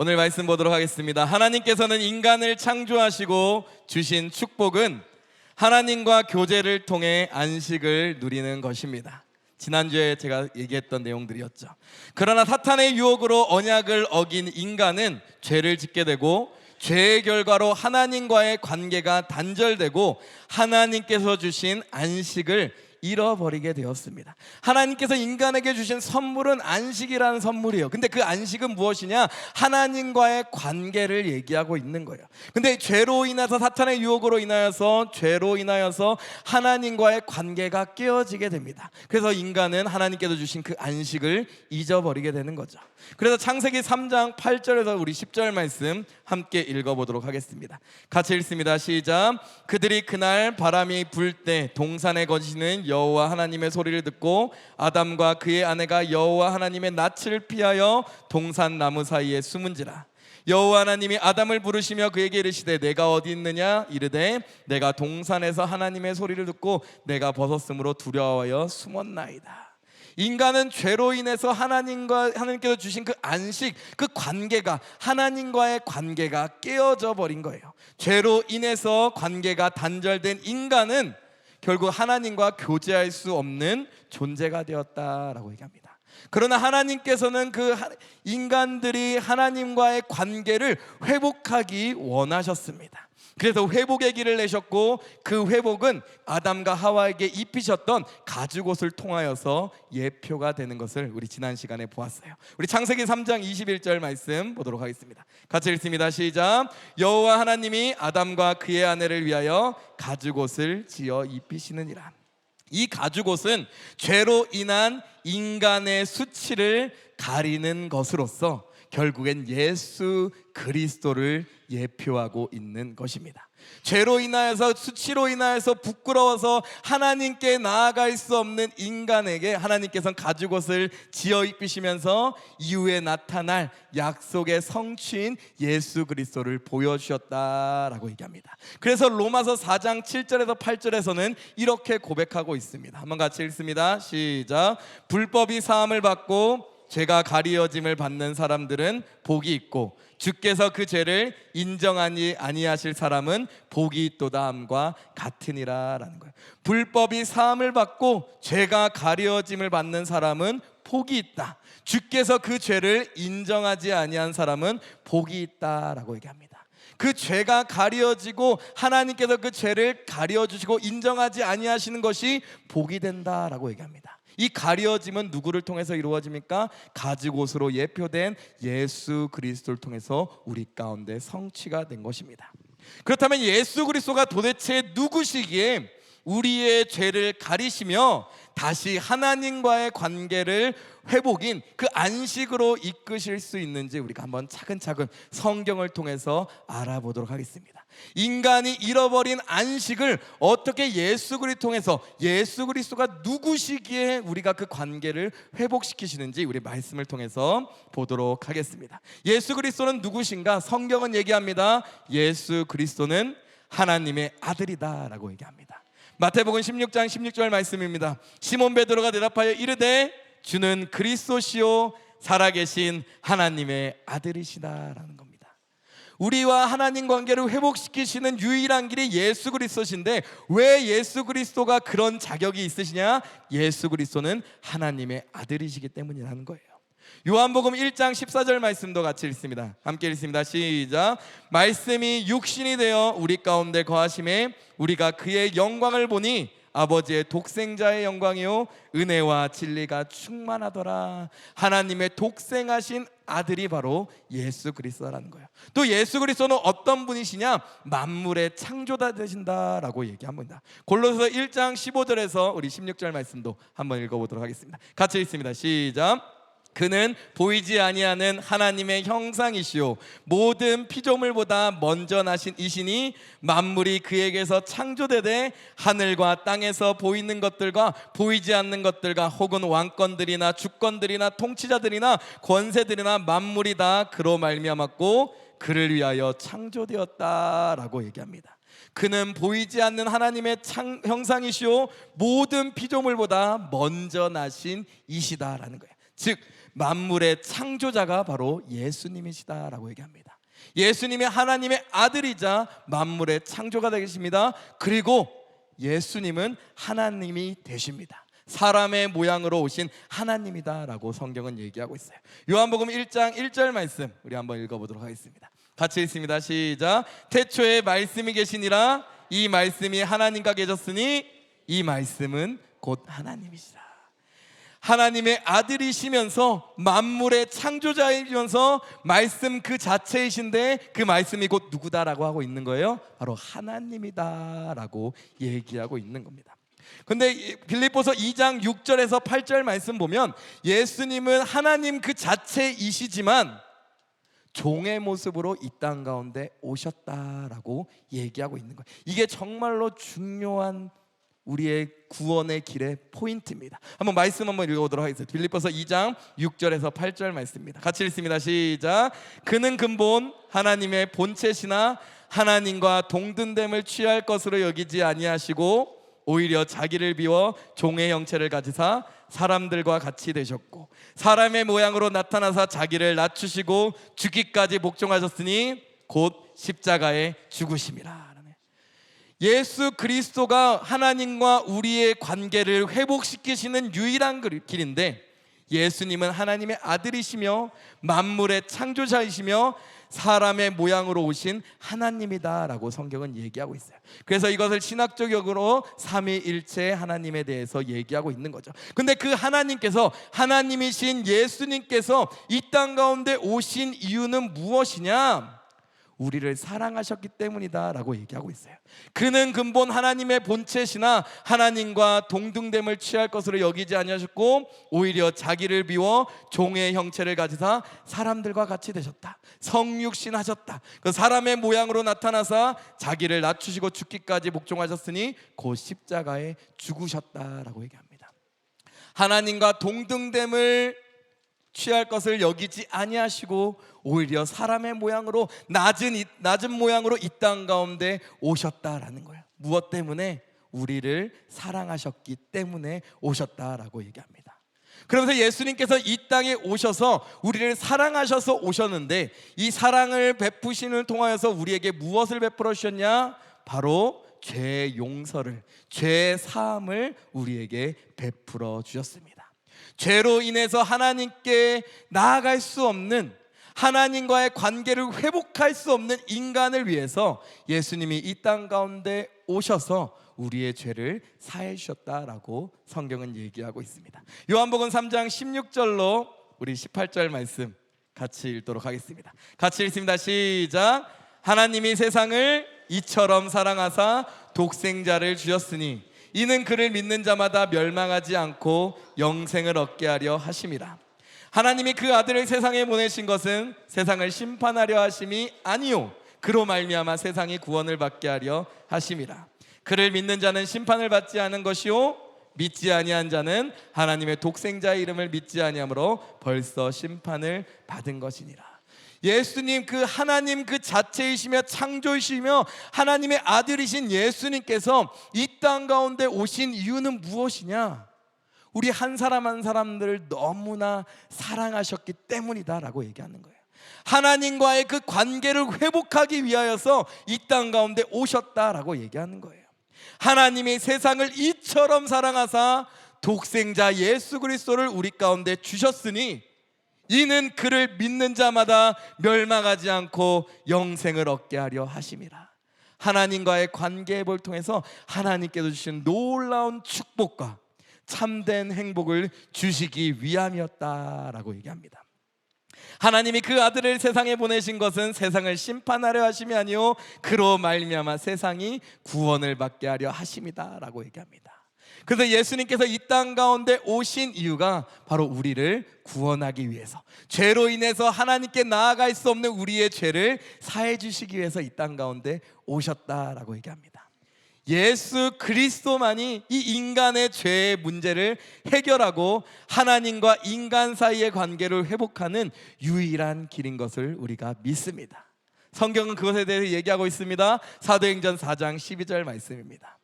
오늘 말씀 보도록 하겠습니다. 하나님께서는 인간을 창조하시고 주신 축복은 하나님과 교제를 통해 안식을 누리는 것입니다. 지난주에 제가 얘기했던 내용들이었죠. 그러나 사탄의 유혹으로 언약을 어긴 인간은 죄를 짓게 되고 죄의 결과로 하나님과의 관계가 단절되고 하나님께서 주신 안식을 잃어버리게 되었습니다. 하나님께서 인간에게 주신 선물은 안식이라는 선물이에요. 근데 그 안식은 무엇이냐? 하나님과의 관계를 얘기하고 있는 거예요. 근데 죄로 인해서, 사탄의 유혹으로 인하여서, 죄로 인하여서 하나님과의 관계가 깨어지게 됩니다. 그래서 인간은 하나님께서 주신 그 안식을 잊어버리게 되는 거죠. 그래서 창세기 3장 8절에서 우리 10절 말씀 함께 읽어보도록 하겠습니다. 같이 읽습니다. 시작. 그들이 그날 바람이 불 때 동산에 거주시는 여호와 하나님의 소리를 듣고 아담과 그의 아내가 여호와 하나님의 낯을 피하여 동산 나무 사이에 숨은지라. 여호와 하나님이 아담을 부르시며 그에게 이르시되 내가 어디 있느냐? 이르되 내가 동산에서 하나님의 소리를 듣고 내가 벗었으므로 두려워하여 숨었나이다. 인간은 죄로 인해서 하나님께서 주신 그 안식, 그 관계가, 하나님과의 관계가 깨어져 버린 거예요. 죄로 인해서 관계가 단절된 인간은 결국 하나님과 교제할 수 없는 존재가 되었다라고 얘기합니다. 그러나 하나님께서는 그 인간들이 하나님과의 관계를 회복하기 원하셨습니다. 그래서 회복의 길을 내셨고, 그 회복은 아담과 하와에게 입히셨던 가죽옷을 통하여서 예표가 되는 것을 우리 지난 시간에 보았어요. 우리 창세기 3장 21절 말씀 보도록 하겠습니다. 같이 읽습니다. 시작. 여호와 하나님이 아담과 그의 아내를 위하여 가죽옷을 지어 입히시느니라. 이 가죽옷은 죄로 인한 인간의 수치를 가리는 것으로서 결국엔 예수 그리스도를 예표하고 있는 것입니다. 죄로 인하여서, 수치로 인하여서 부끄러워서 하나님께 나아갈 수 없는 인간에게 하나님께서는 가죽옷을 지어 입히시면서 이후에 나타날 약속의 성취인 예수 그리스도를 보여주셨다라고 얘기합니다. 그래서 로마서 4장 7절에서 8절에서는 이렇게 고백하고 있습니다. 한번 같이 읽습니다. 시작. 불법이 사함을 받고 죄가 가리어짐을 받는 사람들은 복이 있고 주께서 그 죄를 인정하니 아니하실 사람은 복이 있도다 함과 같으니라 라는 거예요. 불법이 사함을 받고 죄가 가려짐을 받는 사람은 복이 있다. 주께서 그 죄를 인정하지 아니한 사람은 복이 있다라고 얘기합니다. 그 죄가 가려지고 하나님께서 그 죄를 가려주시고 인정하지 아니하시는 것이 복이 된다라고 얘기합니다. 이 가려짐은 누구를 통해서 이루어집니까? 가죽옷으로 예표된 예수 그리스도를 통해서 우리 가운데 성취가 된 것입니다. 그렇다면 예수 그리스도가 도대체 누구시기에 우리의 죄를 가리시며 다시 하나님과의 관계를 회복인 그 안식으로 이끄실 수 있는지 우리가 한번 차근차근 성경을 통해서 알아보도록 하겠습니다. 인간이 잃어버린 안식을 어떻게 예수 그리스도를 통해서, 예수 그리스도가 누구시기에 우리가 그 관계를 회복시키시는지 우리 말씀을 통해서 보도록 하겠습니다. 예수 그리스도는 누구신가? 성경은 얘기합니다. 예수 그리스도는 하나님의 아들이다 라고 얘기합니다. 마태복음 16장 16절 말씀입니다. 시몬 베드로가 대답하여 이르되 주는 그리스도시요 살아계신 하나님의 아들이시다라는 겁니다. 우리와 하나님 관계를 회복시키시는 유일한 길이 예수 그리스도신데, 왜 예수 그리스도가 그런 자격이 있으시냐? 예수 그리스도는 하나님의 아들이시기 때문이라는 거예요. 요한복음 1장 14절 말씀도 같이 읽습니다. 함께 읽습니다. 시작. 말씀이 육신이 되어 우리 가운데 거하심에 우리가 그의 영광을 보니 아버지의 독생자의 영광이요 은혜와 진리가 충만하더라. 하나님의 독생하신 아들이 바로 예수 그리스도라는 거예요. 또 예수 그리스도는 어떤 분이시냐? 만물의 창조자 되신다라고 얘기합니다. 골로새서 1장 15절에서 우리 16절 말씀도 한번 읽어보도록 하겠습니다. 같이 읽습니다. 시작. 그는 보이지 아니하는 하나님의 형상이시오 모든 피조물보다 먼저 나신 이시니 만물이 그에게서 창조되되 하늘과 땅에서 보이는 것들과 보이지 않는 것들과 혹은 왕권들이나 주권들이나 통치자들이나 권세들이나 만물이 다 그로 말미암았고 그를 위하여 창조되었다라고 얘기합니다. 그는 보이지 않는 하나님의 형상이시오 모든 피조물보다 먼저 나신 이시다라는 거예요. 즉 만물의 창조자가 바로 예수님이시다라고 얘기합니다. 예수님이 하나님의 아들이자 만물의 창조가 되십니다. 그리고 예수님은 하나님이 되십니다. 사람의 모양으로 오신 하나님이다라고 성경은 얘기하고 있어요. 요한복음 1장 1절 말씀 우리 한번 읽어보도록 하겠습니다. 같이 읽습니다. 시작. 태초에 말씀이 계시니라. 이 말씀이 하나님과 계셨으니 이 말씀은 곧 하나님이시라. 하나님의 아들이시면서 만물의 창조자이면서 말씀 그 자체이신데 그 말씀이 곧 누구다라고 하고 있는 거예요? 바로 하나님이다라고 얘기하고 있는 겁니다. 근데 빌립보서 2장 6절에서 8절 말씀 보면 예수님은 하나님 그 자체이시지만 종의 모습으로 이 땅 가운데 오셨다라고 얘기하고 있는 거예요. 이게 정말로 중요한 우리의 구원의 길의 포인트입니다. 말씀 한번 읽어보도록 하겠습니다. 빌립보서 2장 6절에서 8절 말씀입니다. 같이 읽습니다. 시작. 그는 근본 하나님의 본체시나 하나님과 동등됨을 취할 것으로 여기지 아니하시고 오히려 자기를 비워 종의 형체를 가지사 사람들과 같이 되셨고 사람의 모양으로 나타나사 자기를 낮추시고 죽기까지 복종하셨으니 곧 십자가에 죽으심이라. 예수 그리스도가 하나님과 우리의 관계를 회복시키시는 유일한 길인데 예수님은 하나님의 아들이시며 만물의 창조자이시며 사람의 모양으로 오신 하나님이다라고 성경은 얘기하고 있어요. 그래서 이것을 신학적으로 삼위일체 하나님에 대해서 얘기하고 있는 거죠. 근데 그 하나님께서, 하나님이신 예수님께서 이 땅 가운데 오신 이유는 무엇이냐? 우리를 사랑하셨기 때문이다 라고 얘기하고 있어요. 그는 근본 하나님의 본체시나 하나님과 동등됨을 취할 것으로 여기지 아니하셨고 오히려 자기를 비워 종의 형체를 가지사 사람들과 같이 되셨다. 성육신 하셨다. 그 사람의 모양으로 나타나사 자기를 낮추시고 죽기까지 복종하셨으니 곧 십자가에 죽으셨다라고 얘기합니다. 하나님과 동등됨을 취할 것을 여기지 아니하시고 오히려 사람의 모양으로 낮은 모양으로 이 땅 가운데 오셨다라는 거예요. 무엇 때문에? 우리를 사랑하셨기 때문에 오셨다라고 얘기합니다. 그러면서 예수님께서 이 땅에 오셔서 우리를 사랑하셔서 오셨는데 이 사랑을 베푸심을 통하여서 우리에게 무엇을 베풀어 주셨냐? 바로 죄 용서를, 죄 사함을 우리에게 베풀어 주셨습니다. 죄로 인해서 하나님께 나아갈 수 없는, 하나님과의 관계를 회복할 수 없는 인간을 위해서 예수님이 이 땅 가운데 오셔서 우리의 죄를 사해 주셨다라고 성경은 얘기하고 있습니다. 요한복음 3장 16절로 우리 18절 말씀 같이 읽도록 하겠습니다. 같이 읽습니다. 시작. 하나님이 세상을 이처럼 사랑하사 독생자를 주셨으니 이는 그를 믿는 자마다 멸망하지 않고 영생을 얻게 하려 하심이라. 하나님이 그 아들을 세상에 보내신 것은 세상을 심판하려 하심이 아니요 그로 말미암아 세상이 구원을 받게 하려 하심이라. 그를 믿는 자는 심판을 받지 않은 것이요 믿지 아니한 자는 하나님의 독생자의 이름을 믿지 아니하므로 벌써 심판을 받은 것이니라. 예수님, 그 하나님 그 자체이시며 창조이시며 하나님의 아들이신 예수님께서 이 땅 가운데 오신 이유는 무엇이냐? 우리 한 사람 한 사람들을 너무나 사랑하셨기 때문이다 라고 얘기하는 거예요. 하나님과의 그 관계를 회복하기 위하여서 이 땅 가운데 오셨다라고 얘기하는 거예요. 하나님이 세상을 이처럼 사랑하사 독생자 예수 그리스도를 우리 가운데 주셨으니 이는 그를 믿는 자마다 멸망하지 않고 영생을 얻게 하려 하심이라. 하나님과의 관계를 통해서 하나님께서 주신 놀라운 축복과 참된 행복을 주시기 위함이었다라고 얘기합니다. 하나님이 그 아들을 세상에 보내신 것은 세상을 심판하려 하심이 아니요 그로 말미암아 세상이 구원을 받게 하려 하심이다라고 얘기합니다. 그래서 예수님께서 이 땅 가운데 오신 이유가 바로 우리를 구원하기 위해서, 죄로 인해서 하나님께 나아갈 수 없는 우리의 죄를 사해 주시기 위해서 이 땅 가운데 오셨다라고 얘기합니다. 예수 그리스도만이 이 인간의 죄의 문제를 해결하고 하나님과 인간 사이의 관계를 회복하는 유일한 길인 것을 우리가 믿습니다. 성경은 그것에 대해서 얘기하고 있습니다. 사도행전 4장 12절 말씀입니다.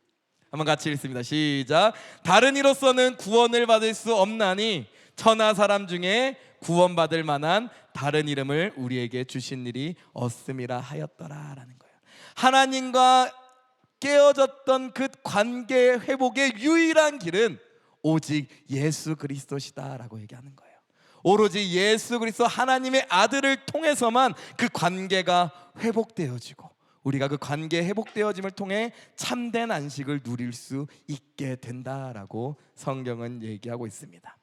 한번 같이 읽습니다. 시작. 다른 이로서는 구원을 받을 수 없나니 천하 사람 중에 구원받을 만한 다른 이름을 우리에게 주신 일이 없음이라 하였더라라는 거예요. 하나님과 깨어졌던 그 관계 회복의 유일한 길은 오직 예수 그리스도시다라고 얘기하는 거예요. 오로지 예수 그리스도 하나님의 아들을 통해서만 그 관계가 회복되어지고 우리가 그 관계 회복되어짐을 통해 참된 안식을 누릴 수 있게 된다라고 성경은 얘기하고 있습니다.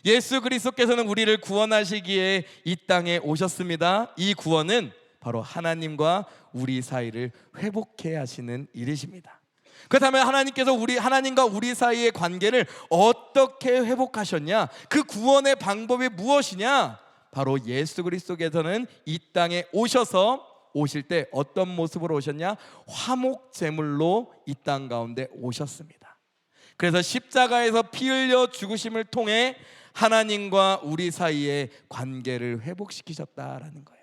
예수 그리스도께서는 우리를 구원하시기에 이 땅에 오셨습니다. 이 구원은 바로 하나님과 우리 사이를 회복해 하시는 일이십니다. 그렇다면 하나님과 우리 사이의 관계를 어떻게 회복하셨냐? 그 구원의 방법이 무엇이냐? 바로 예수 그리스도께서는 이 땅에 오실 때 어떤 모습으로 오셨냐? 화목 제물로 이 땅 가운데 오셨습니다. 그래서 십자가에서 피 흘려 죽으심을 통해 하나님과 우리 사이의 관계를 회복시키셨다라는 거예요.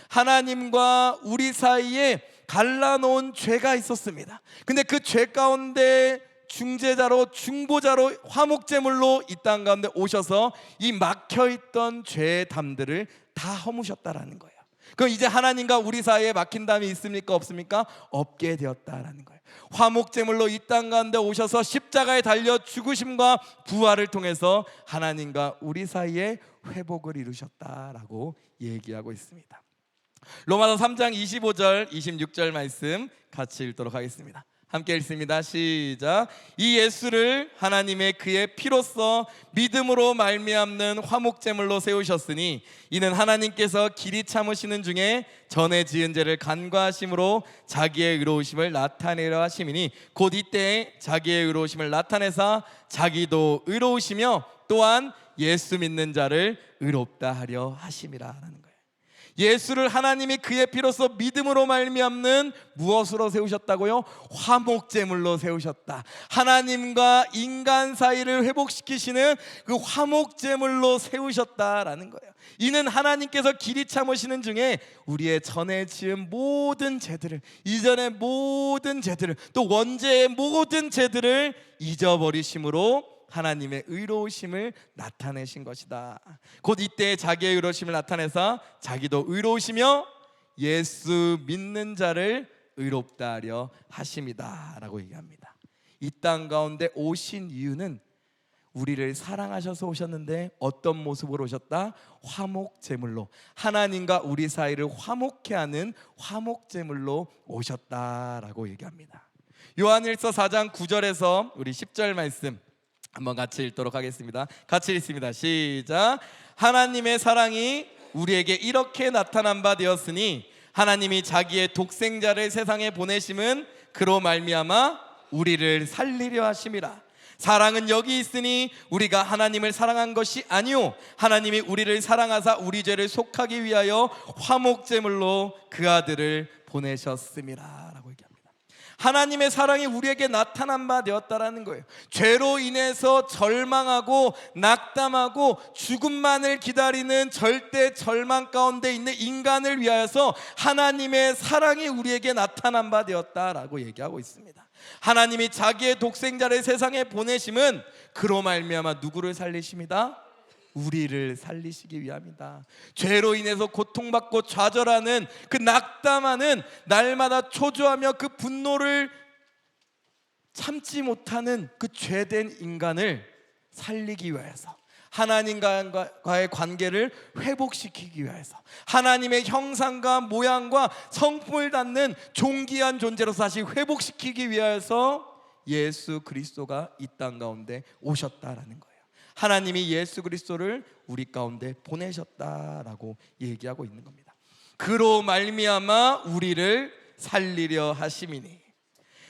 하나님과 우리 사이에 갈라놓은 죄가 있었습니다. 근데 그 죄 가운데 중보자로 화목제물로 이 땅 가운데 오셔서 이 막혀있던 죄의 담들을 다 허무셨다라는 거예요. 그럼 이제 하나님과 우리 사이에 막힌 담이 있습니까? 없습니까? 없게 되었다라는 거예요. 화목제물로 이 땅 가운데 오셔서 십자가에 달려 죽으심과 부활을 통해서 하나님과 우리 사이에 회복을 이루셨다라고 얘기하고 있습니다. 로마서 3장 25절 26절 말씀 같이 읽도록 하겠습니다. 함께 읽습니다. 시작. 이 예수를 하나님의 그의 피로써 믿음으로 말미암는 화목제물로 세우셨으니 이는 하나님께서 길이 참으시는 중에 전에 지은 죄를 간과하심으로 자기의 의로우심을 나타내려 하심이니 곧 이때에 자기의 의로우심을 나타내사 자기도 의로우시며 또한 예수 믿는 자를 의롭다 하려 하심이라라는 거예요. 예수를 하나님이 그의 피로써 믿음으로 말미암는 무엇으로 세우셨다고요? 화목제물로 세우셨다. 하나님과 인간 사이를 회복시키시는 그 화목제물로 세우셨다라는 거예요. 이는 하나님께서 길이 참으시는 중에 우리의 전에 지은 모든 죄들을, 이전의 모든 죄들을, 또 원죄의 모든 죄들을 잊어버리심으로 하나님의 의로우심을 나타내신 것이다. 곧 이때 자기의 의로우심을 나타내사 자기도 의로우시며 예수 믿는 자를 의롭다 하려 하심이다 라고 얘기합니다. 이 땅 가운데 오신 이유는 우리를 사랑하셔서 오셨는데 어떤 모습으로 오셨다? 화목제물로, 하나님과 우리 사이를 화목케 하는 화목제물로 오셨다라고 얘기합니다. 요한일서 4장 9절에서 우리 10절 말씀 한번 같이 읽도록 하겠습니다. 같이 읽습니다. 시작. 하나님의 사랑이 우리에게 이렇게 나타난 바 되었으니 하나님이 자기의 독생자를 세상에 보내심은 그로 말미암아 우리를 살리려 하심이라. 사랑은 여기 있으니 우리가 하나님을 사랑한 것이 아니요 하나님이 우리를 사랑하사 우리 죄를 속하기 위하여 화목제물로 그 아들을 보내셨음이라 라고 얘기합니다. 하나님의 사랑이 우리에게 나타난 바 되었다라는 거예요. 죄로 인해서 절망하고 낙담하고 죽음만을 기다리는 절대 절망 가운데 있는 인간을 위하여서 하나님의 사랑이 우리에게 나타난 바 되었다라고 얘기하고 있습니다. 하나님이 자기의 독생자를 세상에 보내심은 그로 말미암아 누구를 살리십니다? 우리를 살리시기 위함이다. 죄로 인해서 고통받고 좌절하는 그 낙담하는 날마다 초조하며 그 분노를 참지 못하는 그 죄된 인간을 살리기 위해서, 하나님과의 관계를 회복시키기 위해서, 하나님의 형상과 모양과 성품을 갖는 존귀한 존재로 다시 회복시키기 위해서 예수 그리스도가 이 땅 가운데 오셨다라는 거예요. 하나님이 예수 그리스도를 우리 가운데 보내셨다라고 얘기하고 있는 겁니다. 그로 말미암아 우리를 살리려 하심이니,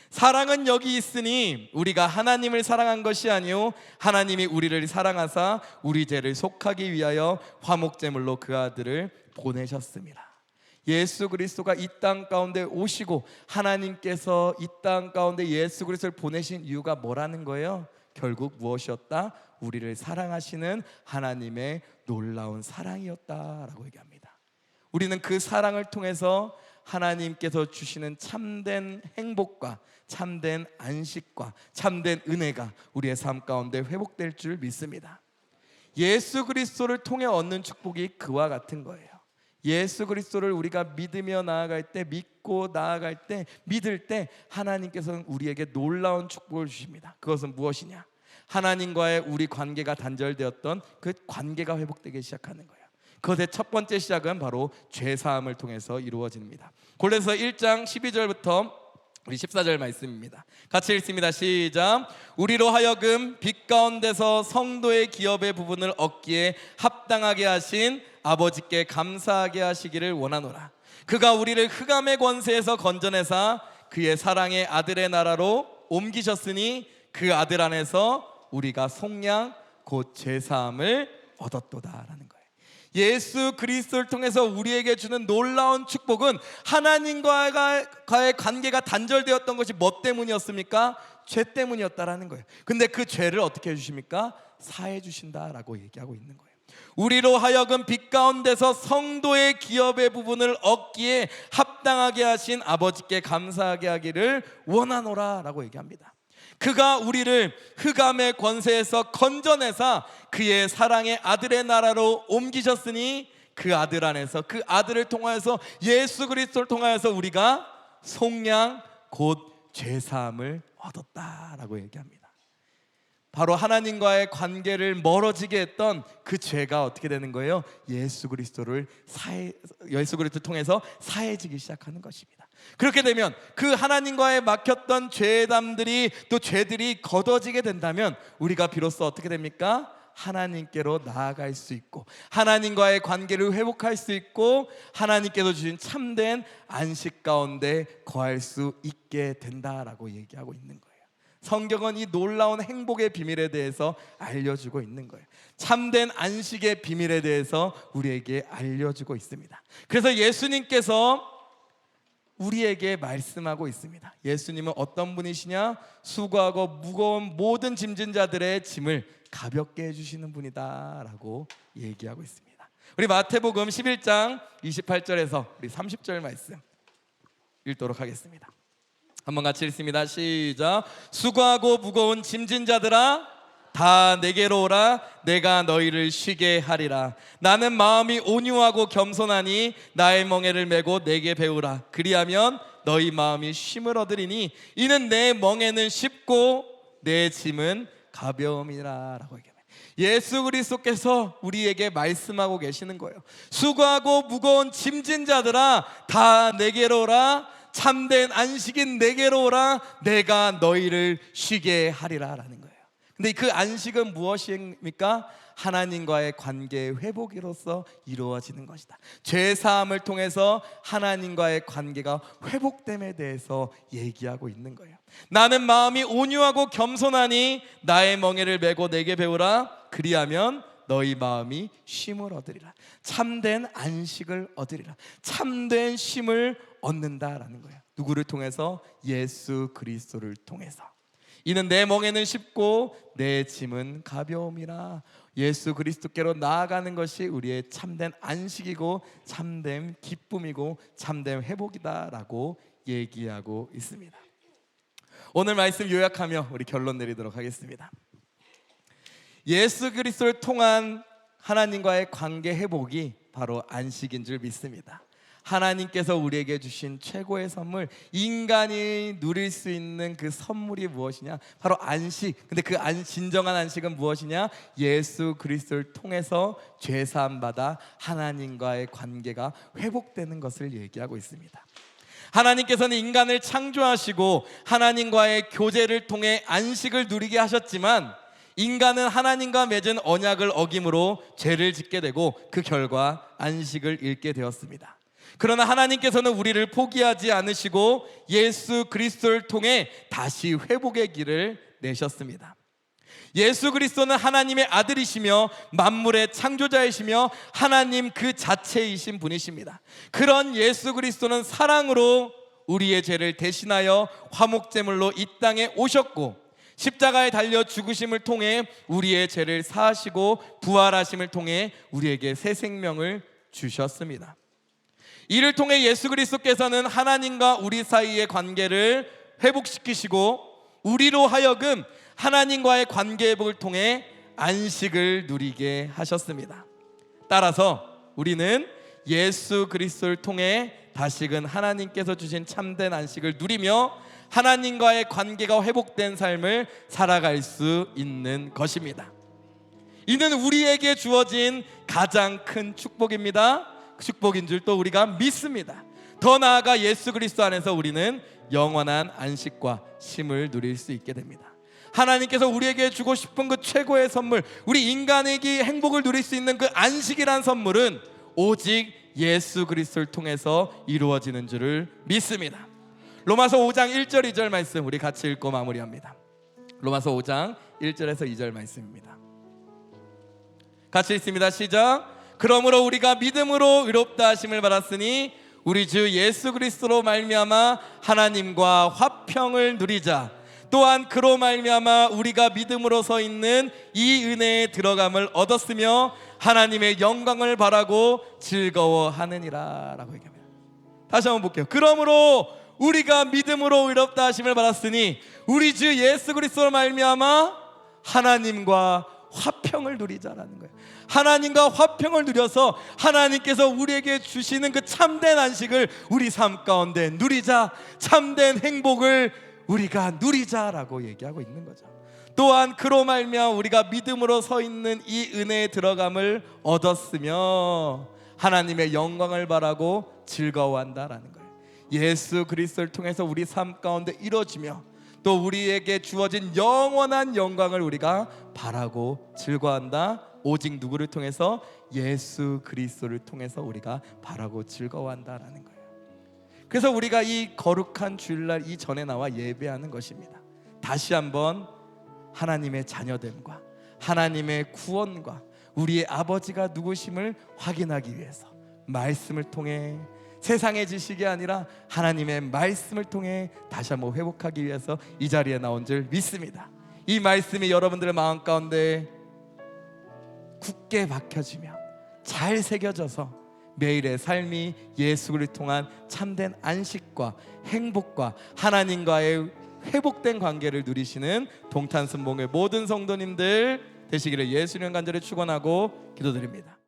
사랑은 여기 있으니 우리가 하나님을 사랑한 것이 아니요 하나님이 우리를 사랑하사 우리 죄를 속하기 위하여 화목제물로 그 아들을 보내셨습니다. 예수 그리스도가 이 땅 가운데 오시고 하나님께서 이 땅 가운데 예수 그리스도를 보내신 이유가 뭐라는 거예요? 결국 무엇이었다? 우리를 사랑하시는 하나님의 놀라운 사랑이었다라고 얘기합니다. 우리는 그 사랑을 통해서 하나님께서 주시는 참된 행복과 참된 안식과 참된 은혜가 우리의 삶 가운데 회복될 줄 믿습니다. 예수 그리스도를 통해 얻는 축복이 그와 같은 거예요. 예수 그리스도를 우리가 믿으며 나아갈 때, 믿고 나아갈 때, 믿을 때 하나님께서는 우리에게 놀라운 축복을 주십니다. 그것은 무엇이냐? 하나님과의 우리 관계가 단절되었던 그 관계가 회복되기 시작하는 거예요. 그것의 첫 번째 시작은 바로 죄사함을 통해서 이루어집니다. 골로새 1장 12절부터 우리 14절 말씀입니다. 같이 읽습니다. 시작. 우리로 하여금 빛 가운데서 성도의 기업의 부분을 얻기에 합당하게 하신 아버지께 감사하게 하시기를 원하노라. 그가 우리를 흑암의 권세에서 건져내사 그의 사랑의 아들의 나라로 옮기셨으니 그 아들 안에서 우리가 속량 곧 죄사함을 얻었도다라는 거예요. 예수 그리스도를 통해서 우리에게 주는 놀라운 축복은 하나님과의 관계가 단절되었던 것이 뭐 때문이었습니까? 죄 때문이었다라는 거예요. 근데 그 죄를 어떻게 해주십니까? 사해 주신다라고 얘기하고 있는 거예요. 우리로 하여금 빛 가운데서 성도의 기업의 부분을 얻기에 합당하게 하신 아버지께 감사하게 하기를 원하노라 라고 얘기합니다. 그가 우리를 흑암의 권세에서 건져내사 그의 사랑의 아들의 나라로 옮기셨으니 그 아들 안에서, 그 아들을 통하여서, 예수 그리스도를 통하여서 우리가 속량 곧 죄사함을 얻었다라고 얘기합니다. 바로 하나님과의 관계를 멀어지게 했던 그 죄가 어떻게 되는 거예요? 예수 그리스도를 통해서 사해지기 시작하는 것입니다. 그렇게 되면 그 하나님과의 막혔던 죄담들이, 또 죄들이 걷어지게 된다면 우리가 비로소 어떻게 됩니까? 하나님께로 나아갈 수 있고, 하나님과의 관계를 회복할 수 있고, 하나님께서 주신 참된 안식 가운데 거할 수 있게 된다라고 얘기하고 있는 거예요. 성경은 이 놀라운 행복의 비밀에 대해서 알려주고 있는 거예요. 참된 안식의 비밀에 대해서 우리에게 알려주고 있습니다. 그래서 예수님께서 우리에게 말씀하고 있습니다. 예수님은 어떤 분이시냐? 수고하고 무거운 모든 짐진 자들의 짐을 가볍게 해주시는 분이다 라고 얘기하고 있습니다. 우리 마태복음 11장 28절에서 우리 30절 말씀 읽도록 하겠습니다. 한번 같이 읽습니다. 시작. 수고하고 무거운 짐진 자들아 다 내게로 오라. 내가 너희를 쉬게 하리라. 나는 마음이 온유하고 겸손하니 나의 멍에를 메고 내게 배우라. 그리하면 너희 마음이 쉼을 얻으리니 이는 내 멍에는 쉽고 내 짐은 가벼움이라 라고 얘기합니다. 예수 그리스도께서 우리에게 말씀하고 계시는 거예요. 수고하고 무거운 짐진 자들아 다 내게로 오라. 참된 안식인 내게로 오라. 내가 너희를 쉬게 하리라 라는 거예요. 근데 그 안식은 무엇입니까? 하나님과의 관계의 회복으로서 이루어지는 것이다. 죄사함을 통해서 하나님과의 관계가 회복됨에 대해서 얘기하고 있는 거예요. 나는 마음이 온유하고 겸손하니 나의 멍에를 메고 내게 배우라. 그리하면 너희 마음이 쉼을 얻으리라. 참된 안식을 얻으리라. 참된 쉼을 얻는다라는 거예요. 누구를 통해서? 예수 그리스도를 통해서. 이는 내 멍에는 쉽고 내 짐은 가벼움이라. 예수 그리스도께로 나아가는 것이 우리의 참된 안식이고 참된 기쁨이고 참된 회복이다라고 얘기하고 있습니다. 오늘 말씀 요약하며 우리 결론 내리도록 하겠습니다. 예수 그리스도를 통한 하나님과의 관계 회복이 바로 안식인 줄 믿습니다. 하나님께서 우리에게 주신 최고의 선물, 인간이 누릴 수 있는 그 선물이 무엇이냐? 바로 안식. 근데 그 진정한 안식은 무엇이냐? 예수 그리스도를 통해서 죄사함 받아 하나님과의 관계가 회복되는 것을 얘기하고 있습니다. 하나님께서는 인간을 창조하시고 하나님과의 교제를 통해 안식을 누리게 하셨지만 인간은 하나님과 맺은 언약을 어김으로 죄를 짓게 되고 그 결과 안식을 잃게 되었습니다. 그러나 하나님께서는 우리를 포기하지 않으시고 예수 그리스도를 통해 다시 회복의 길을 내셨습니다. 예수 그리스도는 하나님의 아들이시며 만물의 창조자이시며 하나님 그 자체이신 분이십니다. 그런 예수 그리스도는 사랑으로 우리의 죄를 대신하여 화목제물로 이 땅에 오셨고 십자가에 달려 죽으심을 통해 우리의 죄를 사하시고 부활하심을 통해 우리에게 새 생명을 주셨습니다. 이를 통해 예수 그리스도께서는 하나님과 우리 사이의 관계를 회복시키시고 우리로 하여금 하나님과의 관계 회복을 통해 안식을 누리게 하셨습니다. 따라서 우리는 예수 그리스도를 통해 다시금 하나님께서 주신 참된 안식을 누리며 하나님과의 관계가 회복된 삶을 살아갈 수 있는 것입니다. 이는 우리에게 주어진 가장 큰 축복입니다. 축복인 줄 또 우리가 믿습니다. 더 나아가 예수 그리스도 안에서 우리는 영원한 안식과 쉼을 누릴 수 있게 됩니다. 하나님께서 우리에게 주고 싶은 그 최고의 선물, 우리 인간에게 행복을 누릴 수 있는 그 안식이란 선물은 오직 예수 그리스도를 통해서 이루어지는 줄을 믿습니다. 로마서 5장 1절 2절 말씀 우리 같이 읽고 마무리합니다. 로마서 5장 1절에서 2절 말씀입니다. 같이 읽습니다. 시작. 그러므로 우리가 믿음으로 의롭다 하심을 받았으니 우리 주 예수 그리스도로 말미암아 하나님과 화평을 누리자. 또한 그로 말미암아 우리가 믿음으로 서 있는 이 은혜에 들어감을 얻었으며 하나님의 영광을 바라고 즐거워하느니라 라고 얘기합니다. 다시 한번 볼게요. 그러므로 우리가 믿음으로 의롭다 하심을 받았으니 우리 주 예수 그리스도로 말미암아 하나님과 화평을 누리자라는 거예요. 하나님과 화평을 누려서 하나님께서 우리에게 주시는 그 참된 안식을 우리 삶 가운데 누리자. 참된 행복을 우리가 누리자라고 얘기하고 있는 거죠. 또한 그로 말미암아 우리가 믿음으로 서 있는 이 은혜에 들어감을 얻었으며 하나님의 영광을 바라고 즐거워한다라는 거예요. 예수 그리스도를 통해서 우리 삶 가운데 이루어지며 또 우리에게 주어진 영원한 영광을 우리가 바라고 즐거워한다. 오직 누구를 통해서? 예수 그리스도를 통해서 우리가 바라고 즐거워한다라는 거예요. 그래서 우리가 이 거룩한 주일날 이전에 나와 예배하는 것입니다. 다시 한번 하나님의 자녀됨과 하나님의 구원과 우리의 아버지가 누구심을 확인하기 위해서 말씀을 통해, 세상의 지식이 아니라 하나님의 말씀을 통해 다시 한번 회복하기 위해서 이 자리에 나온 줄 믿습니다. 이 말씀이 여러분들의 마음 가운데 굳게 박혀지며 잘 새겨져서 매일의 삶이 예수 그리스도를 통한 참된 안식과 행복과 하나님과의 회복된 관계를 누리시는 동탄순복의 모든 성도님들 되시기를 예수님 간절히 축원하고 기도드립니다.